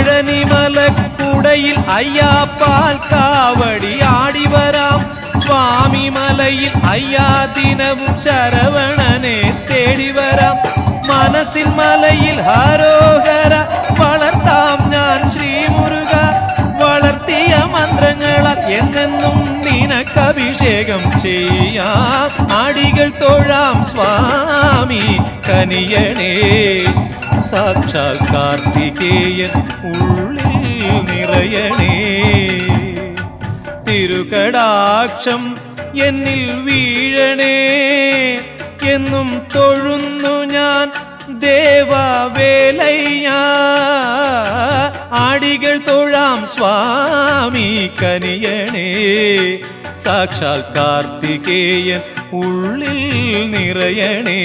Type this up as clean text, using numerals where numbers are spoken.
പഴനിമലക്കുടയിൽ അയ്യാപ്പാൽ കാവടി ആടിവരാം സ്വാമി മലയിൽ അയ്യാ ദിനവും ശരവണനെ തേടിവരാം മനസ്സിൻ മലയിൽ ഹരോഹര വളർത്താം ഞാൻ ശ്രീമുരുക വളർത്തിയ മന്ത്രങ്ങളാൽ എന്നെന്നും നിനക്കഭിഷേകം ചെയ്യാം ആടികൾ തൊഴാം സ്വാമി കനിയണേ സാക്ഷാൽ കാർത്തികേയൻ ഉള്ളിൽ നിറയണേ തിരുകടാക്ഷം എന്നിൽ വീഴണേ എന്നും തൊഴുന്നു ഞാൻ ദേവവേലയ്യ ആടികൾ തൊഴാം സ്വാമി കനിയണേ സാക്ഷാൽ കാർത്തികേയൻ ഉള്ളിൽ നിറയണേ